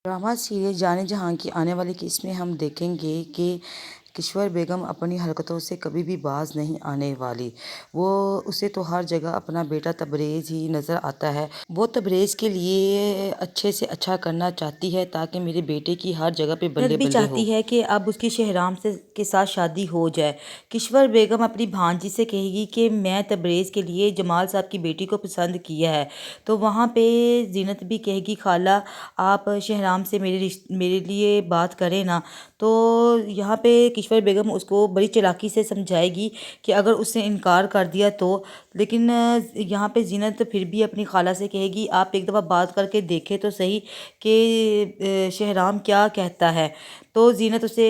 Drama serial जाने जहाँ की आने वाली किस्त में हम देखेंगे कि किश्वर बेगम अपनी हरकतों से कभी भी बाज नहीं आने वाली। उसे तो हर जगह अपना बेटा तबरेज़ ही नज़र आता है। वो तबरेज़ के लिए अच्छे से अच्छा करना चाहती है ताकि मेरे बेटे की हर जगह पे बल्ले भी बल्ले हो। चाहती है कि अब उसकी शहराम के साथ शादी हो जाए। किश्वर बेगम अपनी भांजी से कहेगी कि मैं तबरेज़ के लिए जमाल साहब की बेटी को पसंद किया है। तो वहाँ पे जीनत भी कहेगी खाला आप शहराम से मेरे लिए बात करें ना। तो यहाँ पे किश्वर बेगम उसको बड़ी चालाकी से समझाएगी कि अगर उसने इनकार कर दिया तो। लेकिन यहाँ पे जीनत फिर भी अपनी खाला से कहेगी आप एक दफ़ा बात करके देखें तो सही कि शहराम क्या कहता है। तो जीनत उसे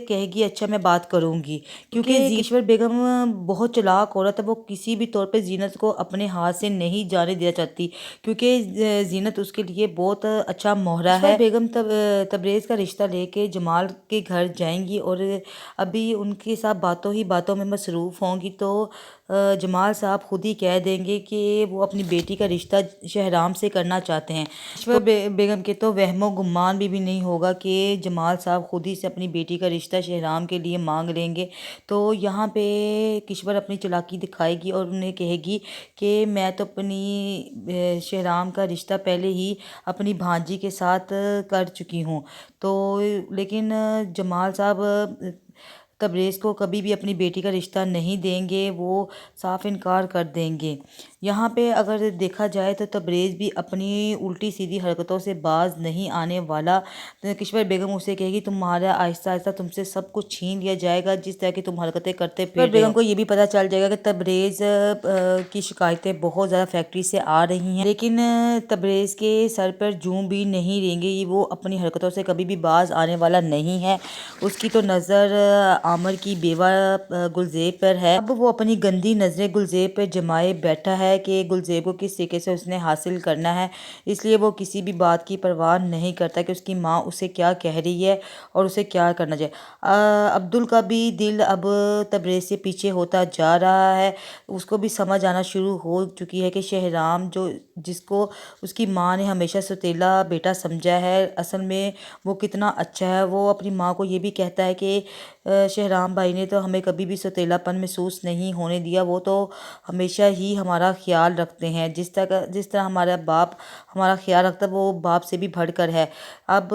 कहेगी अच्छा मैं बात करूँगी, क्योंकि किश्वर बेगम बहुत चालाक औरत है। वो किसी भी तौर पे जीनत को अपने हाथ से नहीं जाने देना चाहती, क्योंकि जीनत उसके लिए बहुत अच्छा मोहरा है। बेगम तबरेज़ का रिश्ता लेके जमाल के घर जाएंगी और अभी उनके साथ बातों में मसरूफ़ होंगी तो जमाल साहब खुद ही कह देंगे कि वो अपनी बेटी का रिश्ता शहराम से करना चाहते हैं। किश्वर बेगम के तो वहमो गुमान भी नहीं होगा कि जमाल साहब खुद ही से अपनी बेटी का रिश्ता शहराम के लिए मांग लेंगे। तो यहाँ पे किश्वर अपनी चालाकी दिखाएगी और उन्हें कहेगी कि मैं तो अपनी शहराम का रिश्ता पहले ही अपनी भांजी के साथ कर चुकी हूँ। तो लेकिन जमाल साहब तबरेज़ को कभी भी अपनी बेटी का रिश्ता नहीं देंगे, वो साफ इनकार कर देंगे। यहाँ पे अगर देखा जाए तो तबरेज़ भी अपनी उल्टी सीधी हरकतों से बाज नहीं आने वाला। तो किश्वर बेगम उसे कहेगी तुम्हारा आहिस्ता आहिस्ता तुमसे सब कुछ छीन लिया जाएगा जिस तरह की तुम हरकतें करते फिर बेगम को ये भी पता चल जाएगा कि तबरेज़ की शिकायतें बहुत ज़्यादा फैक्ट्री से आ रही हैं, लेकिन तबरेज़ के सर पर जूं भी नहीं रहेंगे। वो अपनी हरकतों से कभी भी बाज आने वाला नहीं है। उसकी तो नज़र आमर की बेवा गुलज़ेब पर है। अब वो अपनी गंदी नज़रें गुलज़ेब पर जमाए बैठा है कि गुलज़ेब को किस तरीके से उसने हासिल करना है। इसलिए वो किसी भी बात की परवाह नहीं करता कि उसकी माँ उसे क्या कह रही है और उसे क्या करना चाहिए। अब्दुल का भी दिल अब तबरेज़ से पीछे होता जा रहा है। उसको भी समझ आना शुरू हो चुकी है कि शहराम जिसको उसकी माँ ने हमेशा सौतेला बेटा समझा है, असल में वो कितना अच्छा है। वो अपनी माँ को ये भी कहता है कि शहराम भाई ने तो हमें कभी भी सौतेलापन महसूस नहीं होने दिया। वो तो हमेशा ही हमारा ख्याल रखते हैं, जिस तरह हमारा बाप हमारा ख्याल रखता है वो बाप से भी बढ़कर है। अब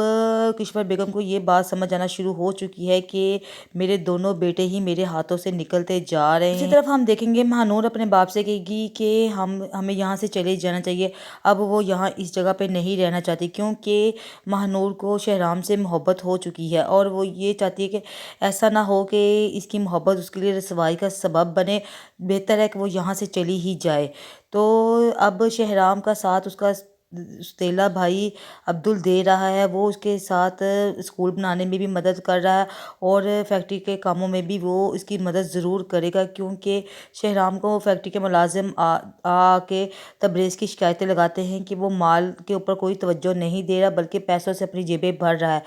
किश्वर बेगम को ये बात समझ आना शुरू हो चुकी है कि मेरे दोनों बेटे ही मेरे हाथों से निकलते जा रहे हैं। इसी तरफ हम देखेंगे महानूर अपने बाप से कहेगी कि हमें यहाँ से चले जाना चाहिए। अब वो यहाँ इस जगह पे नहीं रहना चाहती, क्योंकि महानूर को शहराम से मोहब्बत हो चुकी है और वो ये चाहती है कि ऐसा ना हो कि इसकी मोहब्बत उसके लिए रसवाई का सबब बने। बेहतर है कि वो यहाँ से चली ही जाए। तो अब शहराम का साथ उसका सौतेला भाई अब्दुल दे रहा है। वो उसके साथ स्कूल बनाने में भी मदद कर रहा है और फैक्ट्री के कामों में भी वो इसकी मदद ज़रूर करेगा, क्योंकि शहराम को फैक्ट्री के मुलाजिम आके तबरेज़ की शिकायतें लगाते हैं कि वो माल के ऊपर कोई तवज्जो नहीं दे रहा बल्कि पैसों से अपनी जेबें भर रहा है।